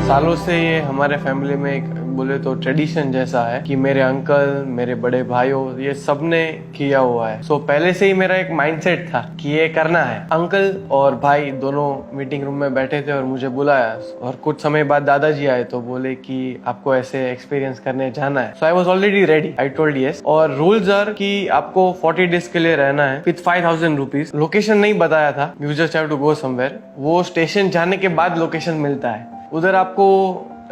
सालों से ये हमारे फैमिली में एक बोले तो ट्रेडिशन जैसा है कि मेरे अंकल, मेरे बड़े भाइयों, ये सब ने किया हुआ है। सो पहले से ही मेरा एक माइंडसेट था कि ये करना है। अंकल और भाई दोनों मीटिंग रूम में बैठे थे और मुझे बुलाया, और कुछ समय बाद दादाजी आए तो बोले कि आपको ऐसे एक्सपीरियंस करने जाना है। So I was already ready, I told yes. और रूल्स आर कि आपको 40 डेज के लिए रहना है विद 5000 रुपीज। लोकेशन नहीं बताया था, you just have to go somewhere. वो स्टेशन जाने के बाद लोकेशन मिलता है। उधर आपको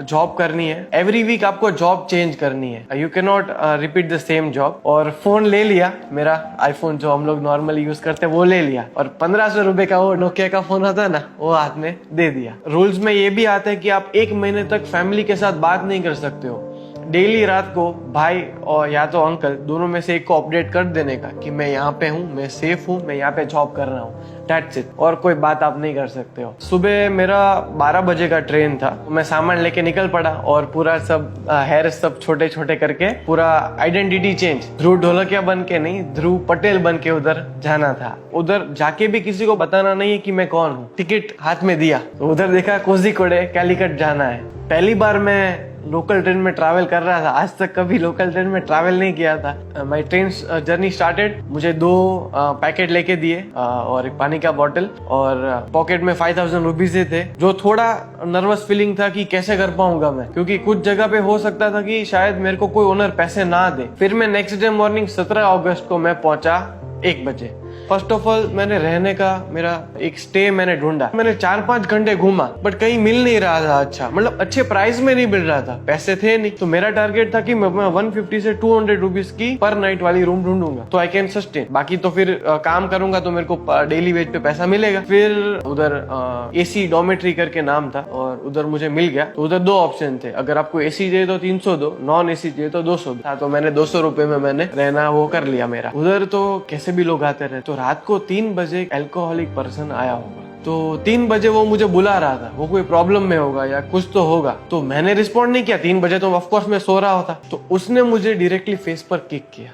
जॉब करनी है, एवरी वीक आपको जॉब चेंज करनी है, you can not repeat the same job. और फोन ले लिया, मेरा आईफोन जो हम लोग नॉर्मली यूज करते हैं वो ले लिया, और 1500 रुपए का वो नोकिया का फोन आता है ना, वो हाथ में दे दिया। रूल्स में ये भी आता है कि आप 1 महीने तक फैमिली के साथ बात नहीं कर सकते हो। डेली रात को भाई और या तो अंकल दोनों में से एक को अपडेट कर देने का कि मैं यहाँ पे हूँ, मैं सेफ हूँ, मैं यहाँ पे जॉब कर रहा हूँ, दैट्स इट। और कोई बात आप नहीं कर सकते हो। सुबह मेरा 12 बजे का ट्रेन था, मैं सामान लेके निकल पड़ा और पूरा सब हेयर सब छोटे छोटे करके पूरा आइडेंटिटी चेंज, ध्रुव ढोलकिया बन के नहीं, ध्रुव पटेल बन के उधर जाना था। उधर जाके भी किसी को बताना नहीं है कि मैं कौन हूँ। टिकट हाथ में दिया तो उधर देखा कोझिकोडे कैलिकट जाना है। पहली बार मैं लोकल ट्रेन में ट्रैवल कर रहा था, आज तक कभी लोकल ट्रेन में ट्रैवल नहीं किया था। My train journey started. मुझे 2 पैकेट लेके दिए और एक पानी का बॉटल, और पॉकेट में 5000 रुपीज थे। जो थोड़ा नर्वस फीलिंग था कि कैसे कर पाऊंगा मैं, क्योंकि कुछ जगह पे हो सकता था कि शायद मेरे को कोई ओनर पैसे ना दे। फिर मैं नेक्स्ट डे मॉर्निंग 17 अगस्त को मैं पहुंचा 1 बजे। फर्स्ट ऑफ ऑल मैंने रहने का मेरा एक स्टे मैंने ढूंढा। मैंने 4-5 घंटे घूमा बट कहीं मिल नहीं रहा था अच्छा, मतलब अच्छे प्राइस में नहीं मिल रहा था, पैसे थे नहीं। तो मेरा टारगेट था कि मैं 150 से 200 रुपीज की पर नाइट वाली रूम ढूंढूंगा तो आई कैन सस्टेन। बाकी तो फिर काम करूंगा तो मेरे को डेली वेज पे पैसा मिलेगा। फिर उधर एसी डॉर्मेट्री करके नाम था और उधर मुझे मिल गया। तो उधर 2 ऑप्शन थे, अगर आपको एसी चाहिए तो 300 दो, नॉन एसी चाहिए तो 200 था। तो मैंने 200 रुपए में मैंने रहना वो कर लिया मेरा। उधर तो कैसे भी लोग आते रहे। तो रात को 3 बजे अल्कोहलिक पर्सन आया होगा, तो 3 बजे वो मुझे बुला रहा था, वो कोई प्रॉब्लम में होगा या कुछ तो होगा। तो मैंने रिस्पॉन्ड नहीं किया, 3 बजे तो ऑफ कोर्स मैं सो रहा होता। तो उसने मुझे डायरेक्टली फेस पर किक किया,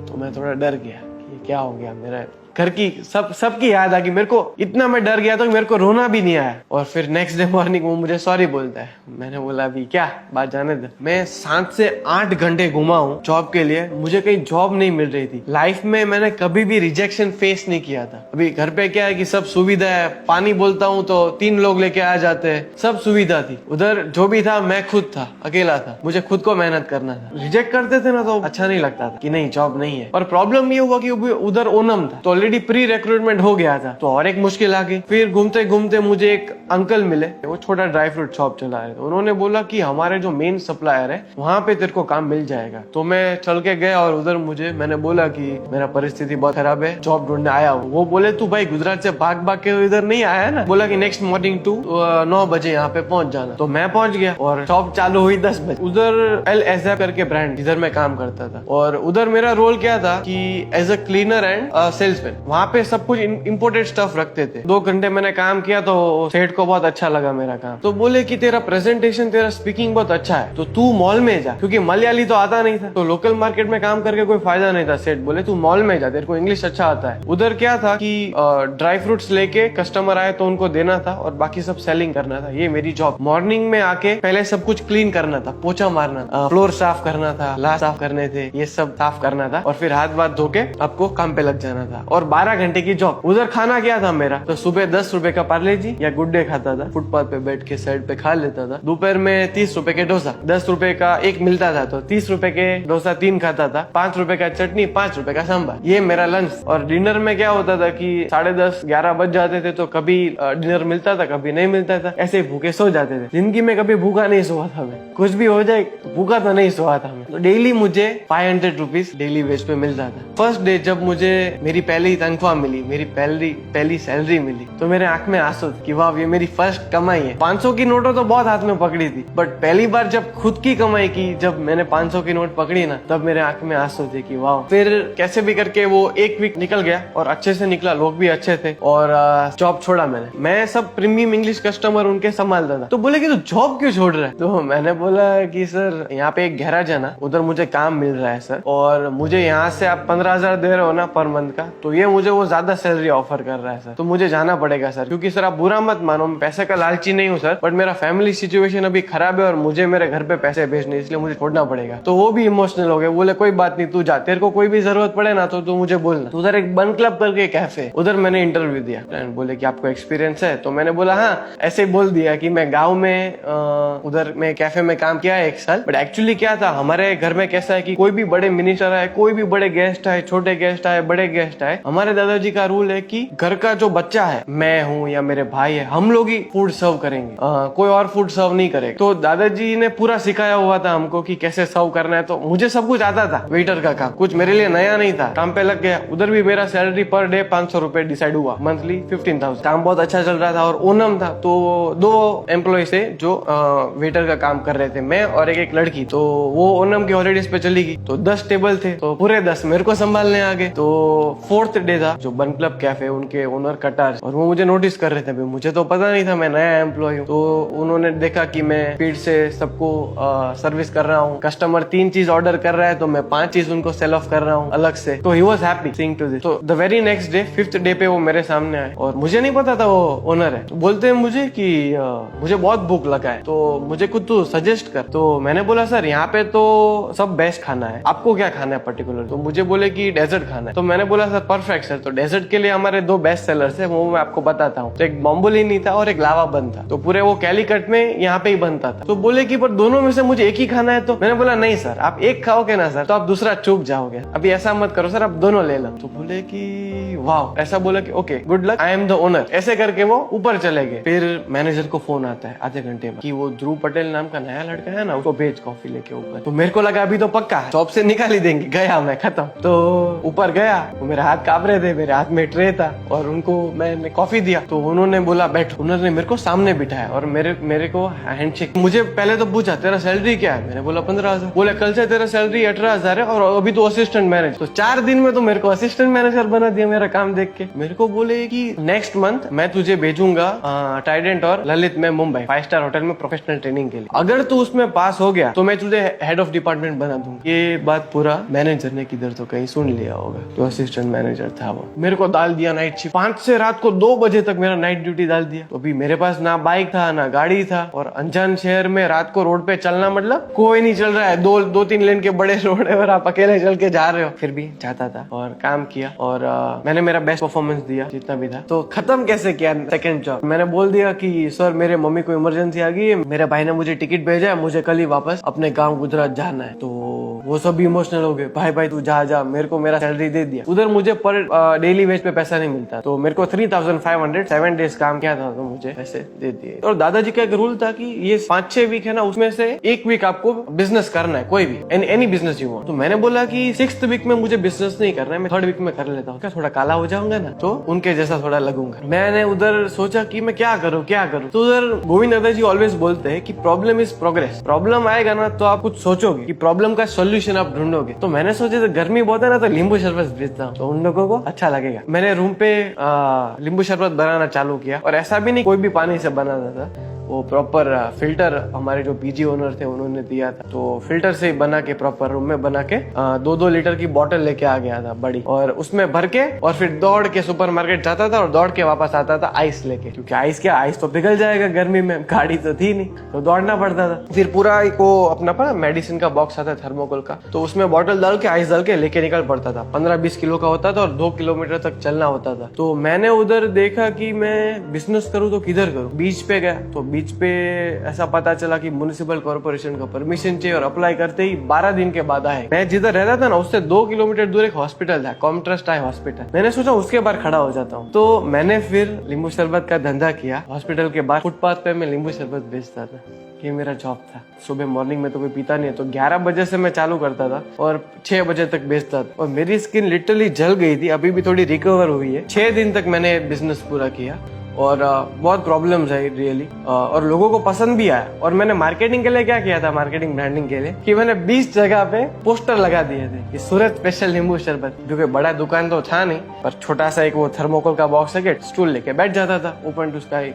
तो मैं थोड़ा डर गया कि क्या हो गया। मेरा घर की सबकी याद आ गई। मेरे को इतना मैं डर गया था कि मेरे को रोना भी नहीं आया। और फिर नेक्स्ट डे मॉर्निंग वो मुझे सॉरी बोलता है। मैंने बोला अभी क्या बात जाने दे। मैं 7 से 8 घंटे घुमा हूँ जॉब के लिए, मुझे कहीं जॉब नहीं मिल रही थी। लाइफ में मैंने कभी भी रिजेक्शन फेस नहीं किया था। अभी घर पे क्या है कि सब सुविधा है, पानी बोलता हूँ तो 3 लोग लेके आ जाते हैं, सब सुविधा थी। उधर जो भी था मैं खुद था, अकेला था, मुझे खुद को मेहनत करना था। रिजेक्ट करते थे ना तो अच्छा नहीं लगता था कि नहीं जॉब नहीं है। और प्रॉब्लम ये हुआ कि उधर ओनम था, तो ऑलरेडी प्री रिक्रूटमेंट हो गया था, तो और एक मुश्किल आ गई। फिर घूमते घूमते मुझे एक अंकल मिले, वो छोटा ड्राई फ्रूट शॉप चला रहे थे। उन्होंने बोला कि हमारे जो मेन सप्लायर है वहां पे तेरे को काम मिल जाएगा। तो मैं चल के गया और उधर मैंने बोला कि मेरा परिस्थिति बहुत खराब है, जॉब ढूंढने आया हूँ। वो बोले तू भाई गुजरात से भाग भाग के इधर नहीं आया ना। बोला कि नेक्स्ट मॉर्निंग तू 9 बजे यहाँ पे पहुंच जाना। तो मैं पहुंच गया और शॉप चालू हुई 10 बजे। उधर LSF करके ब्रांड जिधर मैं काम करता था, और उधर मेरा रोल क्या था कि as a cleaner and salesman. वहाँ पे सब कुछ इम्पोर्टेड स्टफ रखते थे। 2 घंटे मैंने काम किया तो सेठ को बहुत अच्छा लगा मेरा काम। तो बोले कि तेरा प्रेजेंटेशन, तेरा स्पीकिंग बहुत अच्छा है, तो तू मॉल में जा, क्योंकि मलयाली तो आता नहीं था, तो लोकल मार्केट में काम करके कोई फायदा नहीं था। सेठ बोले तू मॉल में जा, तेरे को इंग्लिश अच्छा आता है। उधर क्या था कि ड्राई फ्रूट्स लेके कस्टमर आए तो उनको देना था और बाकी सब सेलिंग करना था। ये मेरी जॉब। मॉर्निंग में आके पहले सब कुछ क्लीन करना था, पोछा मारना था, फ्लोर साफ करना था, ग्लास साफ करने थे, ये सब साफ करना था, और फिर हाथ वाथ धो के आपको काम पे लग जाना था। और 12 घंटे की जॉब। उधर खाना क्या था मेरा, तो सुबह 10 रुपए का पार्ले जी या गुड डे खाता था, फुटपाथ पे बैठ के साइड पे खा लेता था। दोपहर में 30 रुपए के डोसा, 10 रुपए का एक मिलता था, तो 30 रुपए के डोसा 3 खाता था, 5 रुपए का चटनी, 5 रुपए का सांभर। ये मेरा लंच। और डिनर में क्या होता था कि 10:30-11 बज जाते थे, तो कभी डिनर मिलता था, कभी नहीं मिलता था, ऐसे भूखे सो जाते थे। जिंदगी में कभी भूखा नहीं सोया था मैं, कुछ भी हो जाए भूखा तो नहीं सोया था मैं। तो डेली मुझे 500 रुपीज डेली वेज पे मिलता था। फर्स्ट डे जब मुझे मेरी पहली तनख्वाह मिली, मेरी पहली सैलरी मिली, तो मेरे आंख में आंसू कि वाह ये मेरी फर्स्ट कमाई है। 500 की नोटों तो बहुत हाथ में पकड़ी थी, बट पहली बार जब खुद की कमाई की, जब मैंने 500 की नोट पकड़ी ना, तब मेरे आंख में आंसू थे कि वाह। फिर कैसे भी करके वो 1 वीक निकल गया और अच्छे से निकला, लोग भी अच्छे थे, और जॉब छोड़ा मैंने। मैं सब प्रीमियम इंग्लिश कस्टमर उनके संभालता था। तो बोले कि तू जॉब क्यों छोड़ रहा है? तो मैंने बोला कि सर यहाँ पे एक गैराज है ना, उधर मुझे काम मिल रहा है सर, और मुझे यहाँ से आप 15,000 दे रहे हो ना पर मंथ का, तो ये ये मुझे वो ज्यादा सैलरी ऑफर कर रहा है सर, तो मुझे जाना पड़ेगा सर, क्योंकि सर आप बुरा मत मानो, मैं पैसे का लालची नहीं हूँ सर, बट मेरा फैमिली सिचुएशन अभी खराब है और मुझे मेरे घर पे पैसे भेजने, इसलिए मुझे छोड़ना पड़ेगा। तो वो भी इमोशनल हो गए, बोले कोई बात नहीं, तू जा, तेरे को कोई भी जरूरत पड़े ना तो तू मुझे बोलना। तो उधर एक बन क्लब करके कैफे, उधर मैंने इंटरव्यू दिया। बोले कि आपको एक्सपीरियंस है, तो मैंने बोला हाँ, ऐसे ही बोल दिया कि मैं गाँव में उधर में कैफे में काम किया है 1 साल। बट एक्चुअली क्या था, हमारे घर में कैसा है कि कोई भी बड़े मिनिस्टर आए, कोई भी बड़े गेस्ट आए, छोटे गेस्ट आए, बड़े गेस्ट आए, हमारे दादाजी का रूल है कि घर का जो बच्चा है, मैं हूँ या मेरे भाई है, हम लोग ही फूड सर्व करेंगे, कोई और फूड सर्व नहीं करेगा। तो दादाजी ने पूरा सिखाया हुआ था हमको कि कैसे सर्व करना है। तो मुझे सब कुछ आता था, वेटर का काम कुछ मेरे लिए नया नहीं था, काम पे लग गया। उधर भी मेरा सैलरी पर डे 500 रुपए डिसाइड हुआ, मंथली 15,000। काम बहुत अच्छा चल रहा था और ओनम था, तो 2 एम्प्लॉय से जो वेटर का काम कर रहे थे, मैं और एक लड़की। तो वो ओनम की हॉलीडेज पे चली गई, तो 10 टेबल थे, तो पूरे 10 मेरे को संभालने आ गए। तो 4th डे था, जो बन क्लब कैफे उनके ओनर कटार, और वो मुझे नोटिस कर रहे थे, मुझे तो पता नहीं था, मैं नया एम्प्लॉय हूँ। तो उन्होंने देखा कि मैं स्पीड से सबको सर्विस कर रहा हूँ, कस्टमर 3 चीज ऑर्डर कर रहा है तो मैं 5 चीज उनको सेल ऑफ कर रहा हूँ अलग से। तो he was happy seeing to this. तो the very next day 5th day पे वो मेरे सामने आए और मुझे नहीं पता था वो ओनर है। तो बोलते हैं मुझे कि मुझे बहुत भूख लगा है, तो मुझे कुछ तू सजेस्ट कर। तो मैंने बोला सर यहाँ पे तो सब बेस्ट खाना है, आपको क्या खाना है पर्टिकुलर। तो मुझे बोले कि डेजर्ट खाना है। तो मैंने बोला सर परफेक्ट सर, तो डेजर्ट के लिए हमारे 2 बेस्ट सेलर्स है, वो मैं आपको बताता हूँ। तो एक बॉम्बोलिनी था और एक लावा बन था, तो पूरे वो कैलीकट में यहाँ पे ही बनता था। तो बोले कि पर दोनों में से मुझे एक ही खाना है। तो मैंने बोला नहीं सर, आप एक खाओगे ना सर तो आप दूसरा चूक जाओगे, अभी ऐसा मत करो सर, आप दोनों ले लो। तो बोले कि वाह, ऐसा बोला कि okay good luck, I am the owner. ऐसे करके वो ऊपर चले गए। फिर मैनेजर को फोन आता है आधे घंटे में कि वो ध्रुव पटेल नाम का नया लड़का है ना, उसको भेज कॉफी लेके ऊपर। तो मेरे को लगा अभी तो पक्का है, जॉब से निकाल ही देंगे, गया मैं खत्म। तो ऊपर गया, तो मेरे हाथ कांप रहे थे, मेरे हाथ में ट्रे था और उनको मैंने कॉफी दिया। तो उन्होंने बोला बैठो, उन्होंने मेरे को सामने बिठाया और मेरे को हैंडशेक। मुझे पहले तो पूछा तेरा सैलरी क्या है, मैंने बोला 15,000। बोले कल से तेरा सैलरी 18,000 है और अभी तो असिस्टेंट मैनेजर। तो 4 दिन में तो मेरे को असिस्टेंट मैनेजर बना दिया मेरा काम देख के। मेरे को बोले कि नेक्स्ट मंथ मैं तुझे भेजूंगा टाइडेंट और ललित में मुंबई 5 स्टार होटल में प्रोफेशनल ट्रेनिंग के लिए, अगर तू उसमें पास हो गया तो मैं तुझे हेड ऑफ डिपार्टमेंट बना दूंगा। ये बात पूरा मैनेजर ने किधर तो कहीं सुन लिया होगा, तो असिस्टेंट मैनेजर था वो। मेरे को डाल दिया नाइट शिफ्ट, 5 से रात को 2 बजे तक मेरा नाइट ड्यूटी डाल दिया। तो अभी मेरे पास ना बाइक था ना गाड़ी था, और अनजान शहर में रात को रोड पे चलना मतलब कोई नहीं चल रहा है, 2-3 लेन के बड़े रोड है और आप अकेले चल के जा रहे हो। फिर भी जाता था और काम किया और मैंने मेरा बेस्ट परफॉर्मेंस दिया जितना भी था। तो खत्म कैसे किया सेकंड जॉब, मैंने बोल दिया कि सर मेरे मम्मी को इमरजेंसी आ गई है, मेरे भाई ने मुझे टिकट भेजा है, मुझे कल ही वापस अपने गाँव गुजरात जाना है। तो वो सब इमोशनल हो गए, भाई तू जा, मेरे को मेरा सैलरी दे दिया। उधर मुझे पर डेली वेज पे पैसा नहीं मिलता, तो मेरे को 3,500 7 डेज काम किया था तो मुझे पैसे दे दिए। और दादाजी का एक रूल था कि ये 5-6 वीक है ना, उसमें से 1 वीक आपको बिजनेस करना है, कोई भी एनी बिजनेस यू वांट। तो मैंने बोला कि 6th वीक में मुझे बिजनेस नहीं करना है, मैं 3rd वीक में कर लेता हूँ, क्या थोड़ा काला हो जाऊंगा ना तो उनके जैसा थोड़ा लगूंगा। मैंने उधर सोचा कि मैं क्या करूँ। तो उधर गोविंद दादाजी ऑलवेज बोलते हैं कि प्रॉब्लम इज प्रोग्रेस। प्रॉब्लम आएगा ना तो आप कुछ सोचोगे कि प्रॉब्लम का सोल्यूशन आप ढूंढोगे। तो मैंने सोचा तो गर्मी बहुत है ना, तो नींबू शरबत बेचता हूँ, तो उन लोगों को अच्छा लगेगा। मैंने रूम पे नींबू शरबत बनाना चालू किया, और ऐसा भी नहीं कोई भी पानी से बनाता था, वो प्रॉपर फिल्टर हमारे जो पीजी ओनर थे उन्होंने दिया था, तो फिल्टर से ही बना के प्रॉपर रूम में बना के 2-2 लीटर की बोतल लेके आ गया था बड़ी, और उसमें भर के और फिर दौड़ के सुपरमार्केट जाता था और दौड़ के वापस आता था आइस लेके, क्योंकि आइस तो पिघल जाएगा गर्मी में, गाड़ी तो थी नहीं तो दौड़ना पड़ता था। फिर पूरा एक वो अपना मेडिसिन का बॉक्स आता है थर्मोकोल का, तो उसमें बोतल डाल के आइस डाल के लेके निकल पड़ता था। 15-20 किलो का होता था और 2 किलोमीटर तक चलना होता था। तो मैंने उधर देखा कि मैं बिजनेस करूँ तो किधर करूँ। बीच पे गया, तो बीच पे ऐसा पता चला कि म्युनिसिपल कॉर्पोरेशन का परमिशन चाहिए, और अप्लाई करते ही 12 दिन के बाद आए। मैं जिधर रहता था ना उससे 2 किलोमीटर दूर एक हॉस्पिटल था, कॉमट्रस्ट आई हॉस्पिटल। मैंने सोचा उसके बाहर खड़ा हो जाता हूँ, तो मैंने फिर नींबू शरबत का धंधा किया। हॉस्पिटल के बाहर फुटपाथ पे मैं नींबू शरबत बेचता था, ये मेरा जॉब था। सुबह मॉर्निंग में तो कोई पीता नहीं है, तो 11 बजे से मैं चालू करता था और 6 बजे तक बेचता था, और मेरी स्किन लिटरली जल गई थी, अभी भी थोड़ी रिकवर हुई है। 6 दिन तक मैंने बिजनेस पूरा किया, और बहुत प्रॉब्लम्स आई रियली, और लोगों को पसंद भी आया। और मैंने मार्केटिंग के लिए क्या किया था, मार्केटिंग ब्रांडिंग के लिए, कि मैंने 20 जगह पे पोस्टर लगा दिए थे कि सूरत स्पेशल नींबू शरबत, जो कि बड़ा दुकान तो था नहीं, पर छोटा सा एक वो थर्मोकोल का बॉक्स है, स्टूल लेके बैठ जाता था ओपन टू स्काई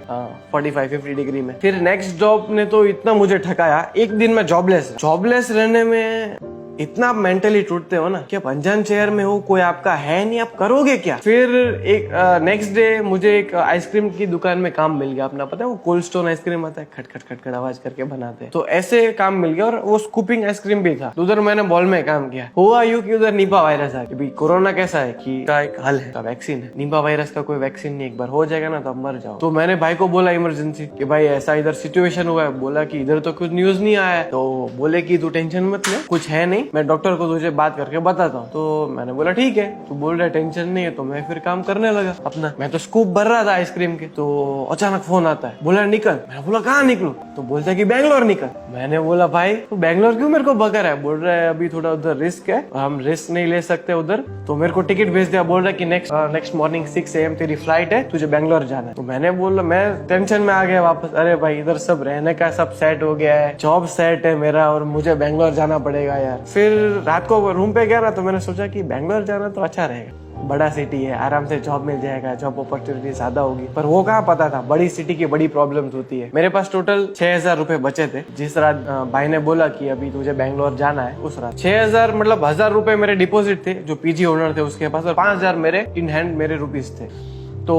45-50 डिग्री में। फिर नेक्स्ट जॉब ने तो इतना मुझे ठकाया, एक दिन में जॉबलेस रहने में इतना मेंटली टूटते हो ना कि आप अनजान शहर में हो, कोई आपका है नहीं, आप करोगे क्या। फिर एक नेक्स्ट डे मुझे एक आइसक्रीम की दुकान में काम मिल गया। अपना पता है वो कोल्ड स्टोन आइसक्रीम आता है, खट खट खट खट आवाज करके बनाते हैं, तो ऐसे काम मिल गया। और वो स्कूपिंग आइसक्रीम भी था, तो उधर मैंने बॉल में काम किया। हुआ यूं कि उधर निपा वायरस आ गया। कोरोना कैसा है कि का एक हल है, का वैक्सीन है। निपा वायरस का कोई वैक्सीन नहीं, एक बार हो जाएगा ना तो आप मर जाओ। तो मैंने भाई को बोला इमरजेंसी कि भाई ऐसा इधर सिचुएशन हुआ है। बोला कि इधर तो कुछ न्यूज नहीं आया है। तो बोले कि तू टेंशन मत ले, कुछ है नहीं, मैं डॉक्टर को तुझे बात करके बताता हूँ। तो मैंने बोला ठीक है, तू बोल रहा है टेंशन नहीं है, तो मैं फिर काम करने लगा अपना। मैं तो स्कूप भर रहा था आइसक्रीम के, तो अचानक फोन आता है, बोला निकल। मैंने बोला कहाँ निकलूं? तो बोलता है कि बैंगलोर निकल। मैंने बोला भाई तू बैंगलोर क्यों मेरे को बकर है? बोल रहा है अभी थोड़ा उधर रिस्क है, हम रिस्क नहीं ले सकते उधर, तो मेरे को टिकट भेज दिया। बोल रहा है कि नेक्स्ट मॉर्निंग 6 AM तेरी फ्लाइट है, तुझे बैंगलोर जाना है। तो मैंने बोला, मैं टेंशन में आ गया वापस, अरे भाई इधर सब रहने का सब सेट हो गया है, जॉब सेट है मेरा, और मुझे बैंगलोर जाना पड़ेगा यार। फिर रात को रूम पे गया ना, तो मैंने सोचा कि बैंगलोर जाना तो अच्छा रहेगा, बड़ा सिटी है, आराम से जॉब मिल जाएगा, जॉब अपॉर्चुनिटी ज्यादा होगी। पर वो कहाँ पता था, बड़ी सिटी की बड़ी प्रॉब्लम्स होती है। मेरे पास टोटल 6,000 रुपए बचे थे। जिस रात भाई ने बोला कि अभी तुझे बैंगलोर जाना है, उस रात 6,000 मतलब 1,000 रुपए मेरे डिपॉजिट थे जो पीजी ओनर थे उसके पास, और 5,000 मेरे इन हैंड मेरे रुपीज थे। तो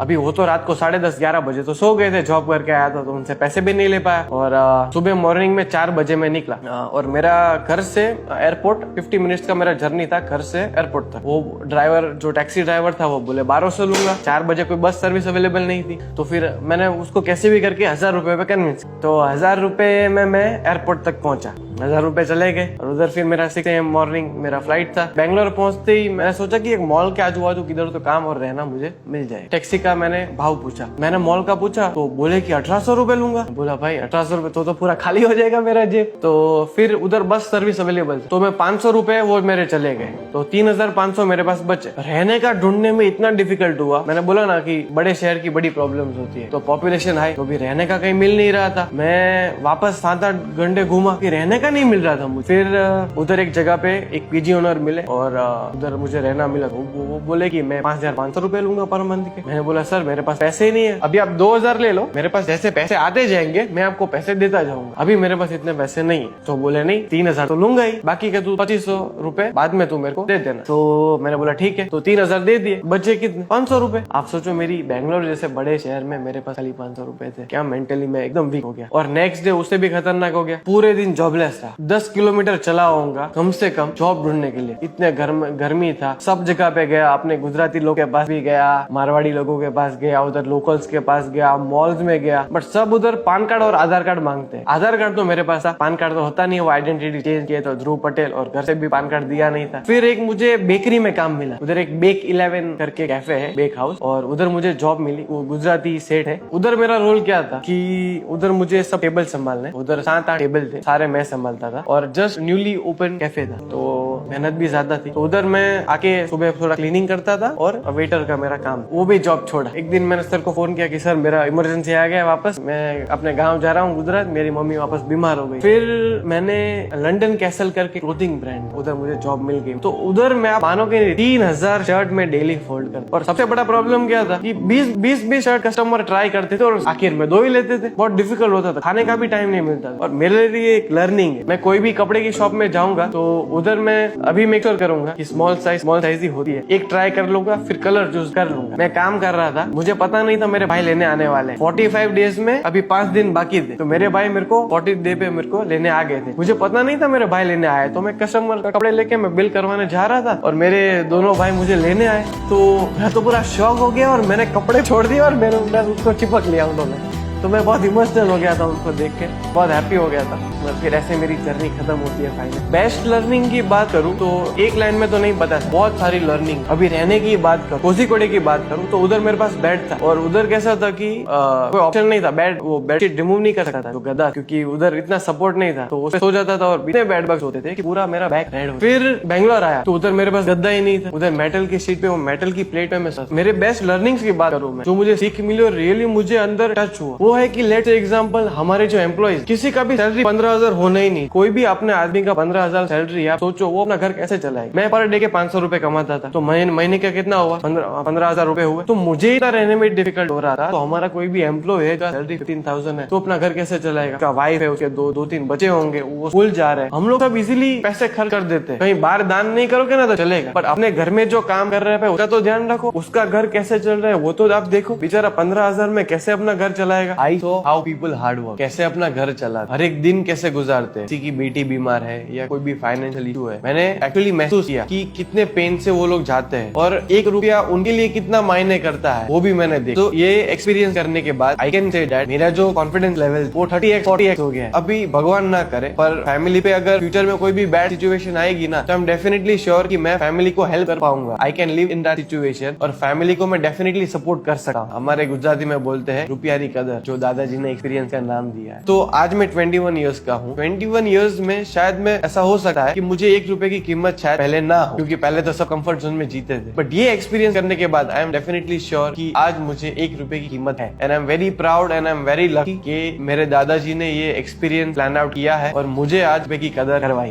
अभी वो तो रात को 10:30-11 बजे तो सो गए थे, जॉब करके आया था तो उनसे पैसे भी नहीं ले पाया। और सुबह मॉर्निंग में 4 बजे मैं निकला, और मेरा घर से एयरपोर्ट 50 मिनट्स का मेरा जर्नी था, घर से एयरपोर्ट तक। वो ड्राइवर जो टैक्सी ड्राइवर था वो बोले 1200 लूंगा। 4 बजे कोई बस सर्विस अवेलेबल नहीं थी, तो फिर मैंने उसको कैसे भी करके 1,000 रुपए पे कन्विंस। तो 1,000 रुपए में मैं एयरपोर्ट तक पहुंचा, 1,000 रुपए चले गए। और उधर फिर मेरा 6 AM मॉर्निंग मेरा फ्लाइट था। बैंगलोर पहुंचते ही मैंने सोचा कि एक मॉल के आजू बाजू किधर तो काम और रहना मुझे मिल जाए। टैक्सी का मैंने भाव पूछा, मैंने मॉल का पूछा, तो बोले कि 1,800 रुपए लूंगा। बोला भाई 1,800 रुपए तो पूरा खाली हो जाएगा मेरा जेब। तो फिर उधर बस सर्विस अवेलेबल, तो मैं 500 रुपए वो मेरे चले गए, तो 3,500 मेरे पास बचे। रहने का ढूंढने में इतना डिफिकल्ट हुआ। मैंने बोला ना कि बड़े शहर की बड़ी प्रॉब्लम्स होती है, तो पॉपुलेशन हाई, तो भी रहने का कहीं मिल नहीं रहा था। मैं वापस 7-8 घंटे घूमा कि रहने का नहीं मिल रहा था मुझे। फिर उधर एक जगह पे एक पीजी ओनर मिले, और उधर मुझे रहना मिला। वो बोले कि मैं 5,500 रुपए लूंगा पर मंथ के। मैंने बोला सर मेरे पास पैसे ही नहीं है, अभी आप 2,000 ले लो, मेरे पास जैसे पैसे आते जाएंगे मैं आपको पैसे देता जाऊंगा, अभी मेरे पास इतने पैसे नहीं है। तो बोले नहीं 3,000 तो लूंगा ही, बाकी के तू 2,500 रुपए बाद में तू मेरे को दे देना। तो मैंने बोला ठीक है, तो 3,000 दे दिए, बचे कितने 500 रुपए। आप सोचो मेरी बैंगलोर जैसे बड़े शहर में मेरे पास खाली 500 रुपए थे, क्या मेंटली मैं एकदम वीक हो गया। और नेक्स्ट डे उससे भी खतरनाक हो गया, पूरे दिन जॉबलेस था, 10 किलोमीटर चला होऊंगा कम से कम जॉब ढूंढने के लिए। इतने गर्मी था, सब जगह पे गया, अपने गुजराती लोग के पास भी गया, मारवाड़ी लोगों के पास गया, उधर लोकल्स के पास गया, मॉल्स में गया, बट सब उधर पान कार्ड और आधार कार्ड मांगते हैं। आधार कार्ड तो मेरे पास था, पान कार्ड तो होता नहीं, वो आइडेंटिटी चेंज किया तो ध्रुव पटेल, और घर से भी पान कार्ड दिया नहीं था। फिर एक मुझे बेकरी में काम मिला, उधर एक बेक 11 करके कैफे है, बेक हाउस, और उधर मुझे जॉब मिली। वो गुजराती सेठ है। उधर मेरा रोल क्या था कि उधर मुझे सब टेबल संभालने, उधर 7-8 टेबल थे, सारे मैं संभालता था, और जस्ट न्यूली ओपन कैफे था, तो मेहनत भी ज्यादा थी। तो उधर मैं आके सुबह थोड़ा क्लीनिंग करता था, और वेटर का मेरा काम, वो भी जॉब छोड़ा। एक दिन मैंने सर को फोन किया कि सर मेरा इमरजेंसी आ गया वापस, मैं अपने गांव जा रहा हूँ गुजरात, मेरी मम्मी वापस बीमार हो गई। फिर मैंने लंदन कैसल करके क्लोथिंग ब्रांड, उधर मुझे जॉब मिल गई। तो उधर मैं आप मानो कि 3,000 शर्ट में डेली फोल्ड करता। और सबसे बड़ा प्रॉब्लम क्या था कि 20 शर्ट कस्टमर ट्राई करते थे, और आखिर में 2 ही लेते थे। बहुत डिफिकल्ट होता था, खाने का भी टाइम नहीं मिलता था। और मेरे लिए एक लर्निंग है, मैं कोई भी कपड़े की शॉप में जाऊंगा तो उधर मैं अभी मेक श्योर करूंगा कि स्मॉल साइज ही होती है, एक ट्राई कर लूंगा, फिर कलर चूज कर लूंगा। मैं काम कर रहा था, मुझे पता नहीं था मेरे भाई लेने आने वाले। 45 डेज में अभी 5 दिन बाकी थे, तो मेरे भाई मेरे को 40 डे पे मेरे को लेने आ गए थे। मुझे पता नहीं था मेरे भाई लेने आए, तो मैं कस्टमर का कपड़े लेके मैं बिल करवाने जा रहा था, और मेरे दोनों भाई मुझे लेने आए। तो मैं तो पूरा शॉक हो गया, और मैंने कपड़े छोड़ दिए और मैंने उसको चिपक लिया उन्होंने। तो मैं बहुत इमोशनल हो गया था उनको देख के, बहुत हैप्पी हो गया था। फिर ऐसे मेरी जर्नी खत्म होती है फाइनल। बेस्ट लर्निंग की बात करूँ तो एक लाइन में तो नहीं बता, बहुत सारी लर्निंग। अभी रहने की बात करूँ, कोझिकोडे की बात करूँ, तो उधर मेरे पास बेड था, और उधर कैसा था कि कोई ऑप्शन नहीं था, वो बेडशीट रिमूव नहीं कर सकता था, तो गदा, क्योंकि उधर इतना सपोर्ट नहीं था, तो उससे सो जाता था, और इतने बेड बग्स होते थे कि पूरा मेरा बैक रेड हो। फिर बैंगलोर आया तो उधर मेरे पास गद्दा ही नहीं था, उधर मेटल की शीट पे, वो मेटल की प्लेट में मैं मेरे बेस्ट लर्निंग्स की बात करूँ मैं, जो मुझे सीख मिली और रियली मुझे अंदर टच हुआ, वो वो है कि लेट्स एग्जांपल हमारे जो एम्प्लॉइज, किसी का भी सैलरी 15,000 होना ही नहीं, कोई भी अपने आदमी का 15,000 सैलरी, आप सोचो वो अपना घर कैसे चलाएगा। मैं पर डे के 500 रुपए कमाता था, तो महीने का कितना हुआ, 15,000 रुपए हुए। तो मुझे इतना रहने में डिफिकल्ट हो रहा था, तो हमारा कोई भी एम्प्लॉय है, सैलरी 15,000 है, तो अपना घर कैसे चलाएगा। उसका वाइफ है, उसके दो तीन बच्चे होंगे, वो स्कूल जा रहे हैं। हम लोग सब इजीली पैसे खर्च कर देते हैं, कहीं बाहर दान नहीं करोगे ना तो चलेगा, पर अपने घर में जो काम कर रहे हैं उसका तो ध्यान रखो, उसका घर कैसे चल रहा है वो तो आप देखो। बेचारा 15,000 में कैसे अपना घर चलाएगा। I saw how people hard work, कैसे अपना घर चला, हर एक दिन कैसे गुजारते हैं। किसी की बेटी बीमार है या कोई भी फाइनेंशियल इशू है, मैंने एक्चुअली महसूस किया कि कितने पेन से वो लोग जाते हैं और 1 रुपया उनके लिए कितना मायने करता है, वो भी मैंने देखा। तो ये एक्सपीरियंस करने के बाद आई कैन से दैट मेरा जो कॉन्फिडेंस लेवल वो 30x 40x हो गया है। अभी भगवान ना करे पर फैमिली पे अगर फ्यूचर में कोई भी बैड सिचुएशन आएगी ना, तो आई एम डेफिनेटली श्योर कि मैं फैमिली को हेल्प कर पाऊंगा। I can live in that situation और फैमिली को मैं डेफिनेटली सपोर्ट कर सकता हूँ। हमारे गुजराती में बोलते हैं रुपयारी कदर, जो दादाजी ने एक्सपीरियंस का नाम दिया है। तो आज मैं 21 ईयर्स का हूँ। 21 ईयर्स में शायद मैं ऐसा हो सकता है कि मुझे 1 रुपए की कीमत शायद पहले ना हो, क्योंकि पहले तो सब कंफर्ट जोन में जीते थे। बट ये एक्सपीरियंस करने के बाद आई एम डेफिनेटली श्योर कि आज मुझे 1 रुपए की कीमत है। And I am very proud and I am very lucky कि मेरे दादाजी ने ये एक्सपीरियंस प्लान आउट किया है और मुझे आज रुपए की कदर करवाई।